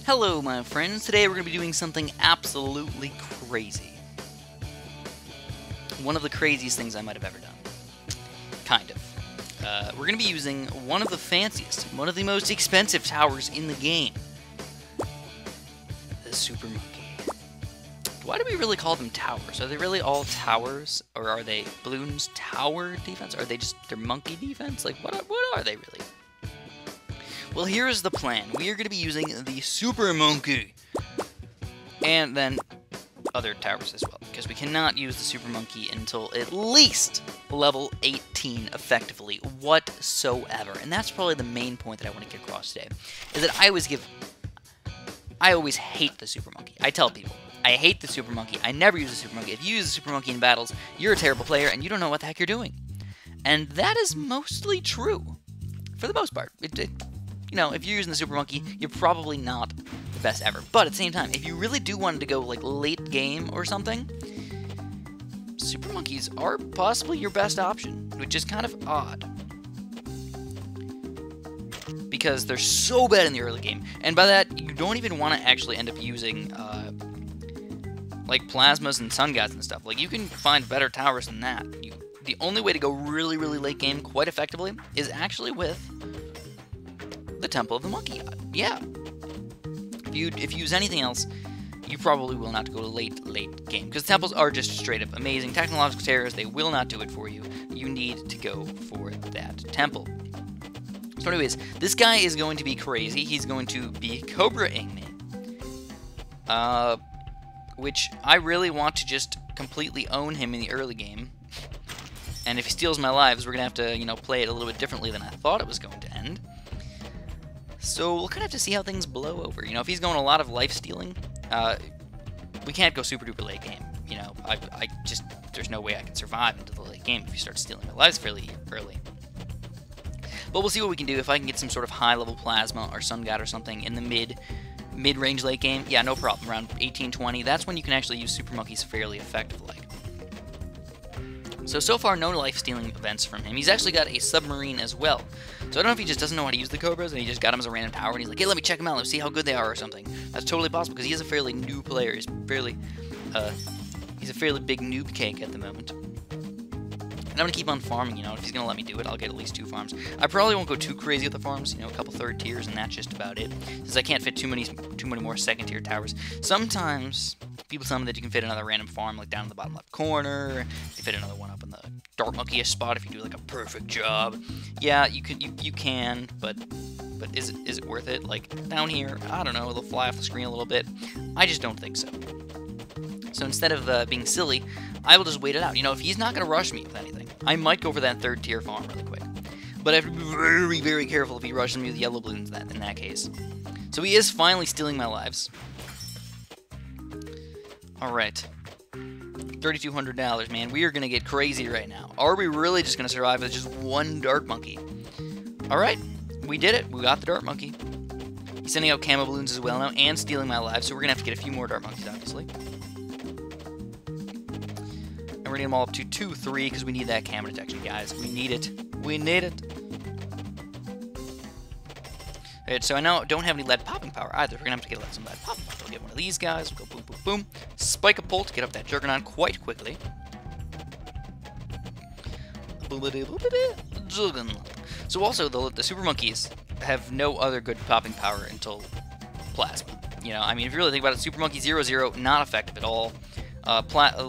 Hello, my friends. Today we're going to be doing something absolutely crazy. One of the craziest things I might have ever done. Kind of. We're going to be using one of the fanciest, one of the most expensive towers in the game. The Super Monkey. Why do we really call them towers? Are they really all towers? Or are they Bloons tower defense? Are they just their monkey defense? Like, what are they really? Well, here's the plan. We are going to be using the Super Monkey. And then other towers as well. Because we cannot use the Super Monkey until at least level 18 effectively whatsoever. And that's probably the main point that I want to get across today. Is that I always hate the Super Monkey. I tell people, I hate the Super Monkey. I never use the Super Monkey. If you use the Super Monkey in battles, you're a terrible player and you don't know what the heck you're doing. And that is mostly true. For the most part. You know, if you're using the Super Monkey, you're probably not the best ever. But at the same time, if you really do want to go, like, late game or something, Super Monkeys are possibly your best option, which is kind of odd. Because they're so bad in the early game. And by that, you don't even want to actually end up using, like, plasmas and sun gods and stuff. Like, you can find better towers than that. The only way to go really, really late game quite effectively is actually with the Temple of the Monkey God. Yeah. If you use anything else, you probably will not go to late game. Because temples are just straight up amazing. Technological terrors, they will not do it for you. You need to go for that temple. So anyways, this guy is going to be crazy. He's going to be Cobra-ing me. Which I really want to just completely own him in the early game. And if he steals my lives, we're going to have to, you know, play it a little bit differently than I thought it was going to end. So we'll kind of have to see how things blow over. You know, if he's going a lot of life stealing, we can't go super duper late game. You know, I just, there's no way I can survive into the late game if you start stealing my lives fairly early. But we'll see what we can do. If I can get some sort of high level plasma or sun god or something in the mid-range late game, yeah, no problem. Around 18-20, that's when you can actually use Super Monkeys fairly effectively. So far, no life-stealing events from him. He's actually got a submarine as well. So I don't know if he just doesn't know how to use the Cobras, and he just got him as a random tower, and he's like, hey, let me check him out, let's see how good they are, or something. That's totally possible, because he is a fairly new player. He's a fairly big noob cake at the moment. And I'm going to keep on farming, you know. If he's going to let me do it, I'll get at least 2 farms. I probably won't go too crazy with the farms, you know, a couple 3rd tiers, and that's just about it. Since I can't fit too many more 2nd tier towers. Sometimes people tell me that you can fit another random farm, like down in the bottom left corner. You can fit another one up in the Dark Monkey-ish spot if you do like a perfect job. Yeah, you can, but is it worth it? Like down here, I don't know, it'll fly off the screen a little bit. I just don't think so. So instead of being silly, I will just wait it out. You know, if he's not going to rush me with anything, I might go for that 3rd tier farm really quick. But I have to be very, very careful if he rushes me with yellow balloons in that case. So he is finally stealing my lives. Alright. $3,200, man. We are going to get crazy right now. Are we really just going to survive with just one Dark Monkey? Alright. We did it. We got the Dark Monkey. He's sending out camo balloons as well now and stealing my lives, so we're going to have to get a few more Dark Monkeys, obviously. And we're going to get them all up to 2, 3, because we need that camo detection, guys. We need it. We need it. Alright, so I now don't have any lead popping power either. We're going to have to get some lead popping power. We'll get one of these guys. We'll go boom, boom, boom. Spike a pole to get up that Juggernaut quite quickly. So also, the Super Monkeys have no other good popping power until Plasma. You know, I mean, if you really think about it, Super Monkey 0-0, not effective at all.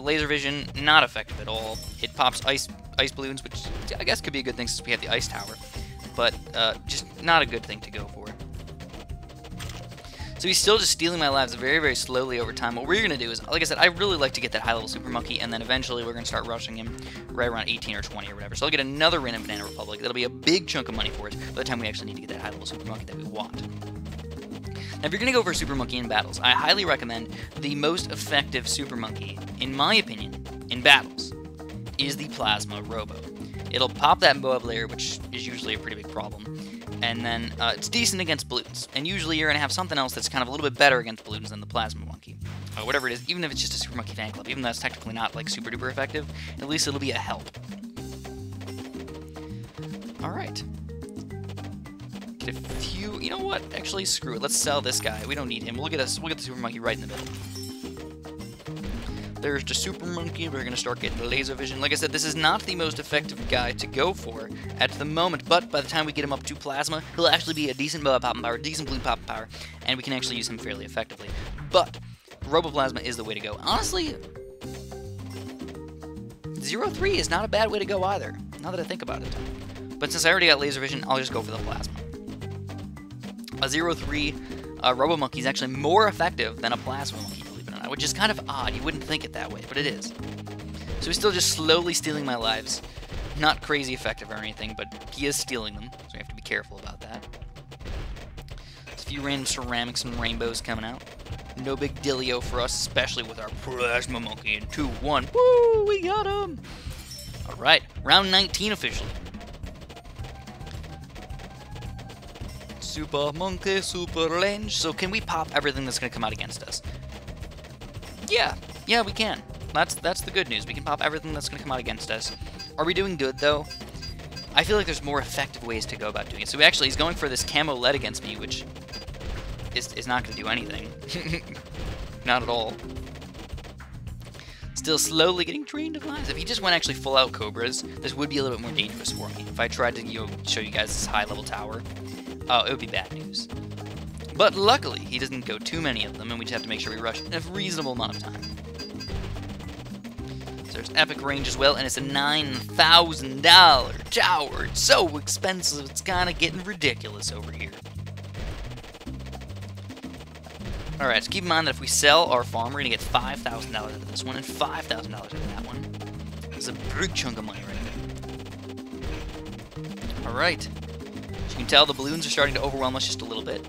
Laser Vision, not effective at all. It pops ice balloons, which I guess could be a good thing since we have the Ice Tower. But just not a good thing to go for. So he's still just stealing my lives very, very slowly over time. What we're going to do is, like I said, I really like to get that high-level Super Monkey, and then eventually we're going to start rushing him right around 18 or 20 or whatever. So I'll get another random Banana Republic. That'll be a big chunk of money for us by the time we actually need to get that high-level Super Monkey that we want. Now, if you're going to go for a Super Monkey in battles, I highly recommend the most effective Super Monkey, in my opinion, in battles, is the Plasma Robo. It'll pop that Moab layer, which is usually a pretty big problem. And then it's decent against balloons. And usually you're going to have something else that's kind of a little bit better against balloons than the Plasma Monkey. Whatever it is, even if it's just a Super Monkey fan club, even though that's technically not like super duper effective, at least it'll be a help. Alright. Get a few... You know what? Actually, screw it. Let's sell this guy. We don't need him. We'll get the Super Monkey right in the middle. There's the Super Monkey. We're going to start getting the laser vision. Like I said, this is not the most effective guy to go for at the moment, but by the time we get him up to Plasma, he'll actually be a decent popping power, decent blue popping power, and we can actually use him fairly effectively. But Roboplasma is the way to go. Honestly, 0-3 is not a bad way to go either, now that I think about it. But since I already got laser vision, I'll just go for the Plasma. A 0-3 Robo Monkey is actually more effective than a Plasma Monkey, believe it or not, which is kind of odd. You wouldn't think it that way, but it is. So he's still just slowly stealing my lives. Not crazy effective or anything, but he is stealing them, so we have to be careful about that. There's a few random ceramics and rainbows coming out. No big dealio for us, especially with our Plasma Monkey in 2-1. Woo! We got him! Alright, round 19 officially. Super Monkey, Super Range. So can we pop everything that's going to come out against us? Yeah, we can. That's the good news. We can pop everything that's going to come out against us. Are we doing good, though? I feel like there's more effective ways to go about doing it. So actually, he's going for this camo lead against me, which is not going to do anything. Not at all. Still slowly getting drained of lives. If he just went actually full out Cobras, this would be a little bit more dangerous for me. If I tried to show you guys this high level tower, it would be bad news. But luckily, he doesn't go too many of them, and we just have to make sure we rush in a reasonable amount of time. So there's epic range as well, and it's a $9,000 tower. It's so expensive, it's kind of getting ridiculous over here. Alright, so keep in mind that if we sell our farm, we're going to get $5,000 out of this one, and $5,000 out of that one. It's a big chunk of money right there. Alright. As you can tell, the balloons are starting to overwhelm us just a little bit.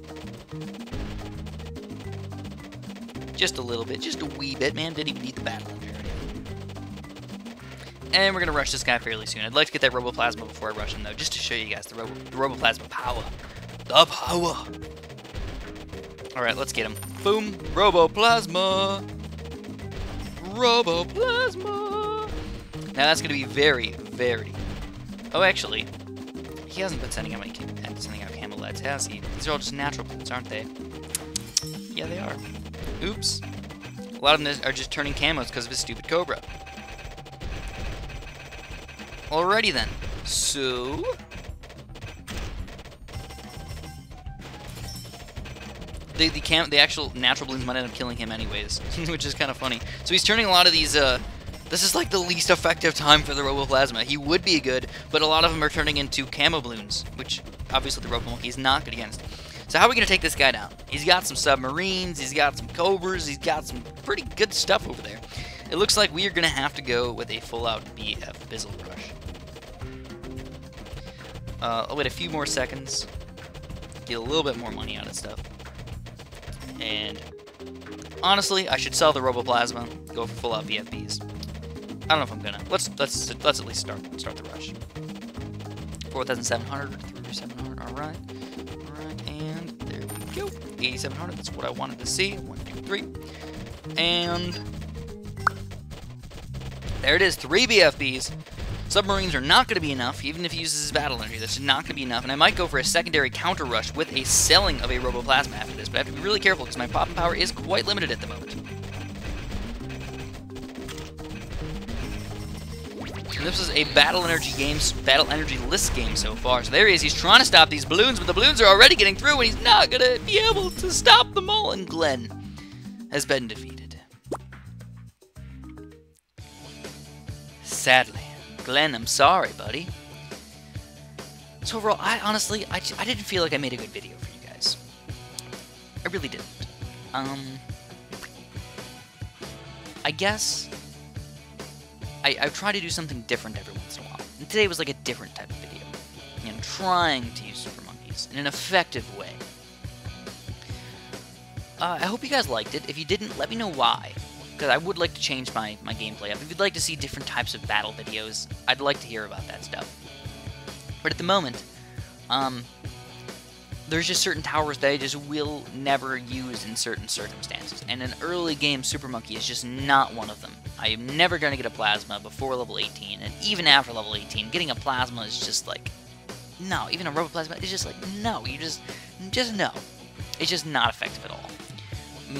Just a little bit, just a wee bit, man. Didn't even need the battle in there. And we're going to rush this guy fairly soon. I'd like to get that Roboplasma before I rush him, though, just to show you guys the Roboplasma power. The power! Alright, let's get him. Boom! Roboplasma! Roboplasma! Now that's going to be very, very... Oh, actually, he hasn't been sending out camo LEDs, has he? These are all just natural bullets, aren't they? Yeah, they are. Oops. A lot of them are just turning camos because of his stupid Cobra. Alrighty then. So... The actual natural balloons might end up killing him anyways, which is kind of funny. So he's turning a lot of these, this is like the least effective time for the Roboplasma. He would be good, but a lot of them are turning into camo balloons, which obviously the Robo Monkey is not good against. So how are we going to take this guy down? He's got some submarines, he's got some Cobras, he's got some pretty good stuff over there. It looks like we are going to have to go with a full-out BF Bizzle Rush. I'll wait a few more seconds, get a little bit more money out of stuff. And honestly, I should sell the Roboplasma, go for full-out BFBs. I don't know if I'm gonna. Let's at least start the rush. 4,700 through 700. All right, and there we go. 8,700. That's what I wanted to see. 1, 2, 3, and there it is. 3 BFBs. Submarines are not going to be enough, even if he uses his battle energy. That's not going to be enough, and I might go for a secondary counter rush with a selling of a Roboplasma after this, but I have to be really careful because my popping power is quite limited at the moment. And this is a battle energy list game so far. So there he is. He's trying to stop these balloons, but the balloons are already getting through, and he's not going to be able to stop them all. And Glenn has been defeated. Sadly. Glenn, I'm sorry, buddy. So overall, I didn't feel like I made a good video for you guys. I really didn't. I guess I try to do something different every once in a while. And today was like a different type of video. You know, trying to use Super Monkeys in an effective way. I hope you guys liked it. If you didn't, let me know why. Because I would like to change my gameplay up. If you'd like to see different types of battle videos, I'd like to hear about that stuff. But at the moment, there's just certain towers that I just will never use in certain circumstances. And an early game Super Monkey is just not one of them. I am never going to get a Plasma before level 18, and even after level 18, getting a Plasma is just like no. Even a rubber plasma, it's just like, no. You just no. It's just not effective at all.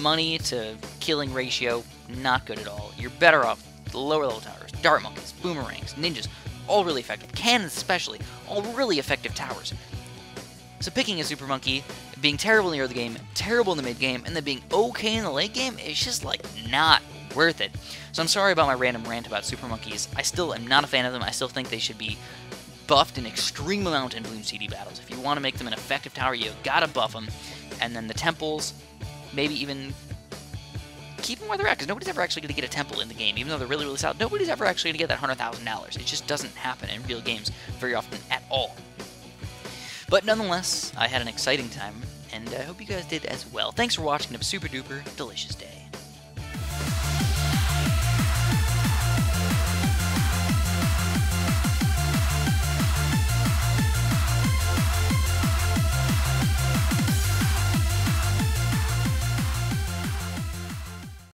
Money to killing ratio, not good at all. You're better off lower level towers, dart monkeys, boomerangs, ninjas, all really effective. Cannons especially, all really effective towers. So picking a super monkey, being terrible in the early game, terrible in the mid game, and then being okay in the late game, is just like not worth it. So I'm sorry about my random rant about super monkeys. I still am not a fan of them. I still think they should be buffed an extreme amount in Bloons TD battles. If you want to make them an effective tower, you gotta buff them. And then the temples, maybe even keep them where they're at, because nobody's ever actually going to get a temple in the game. Even though they're really, really solid, nobody's ever actually going to get that $100,000. It just doesn't happen in real games very often at all. But nonetheless, I had an exciting time, and I hope you guys did as well. Thanks for watching. Have a super duper delicious day.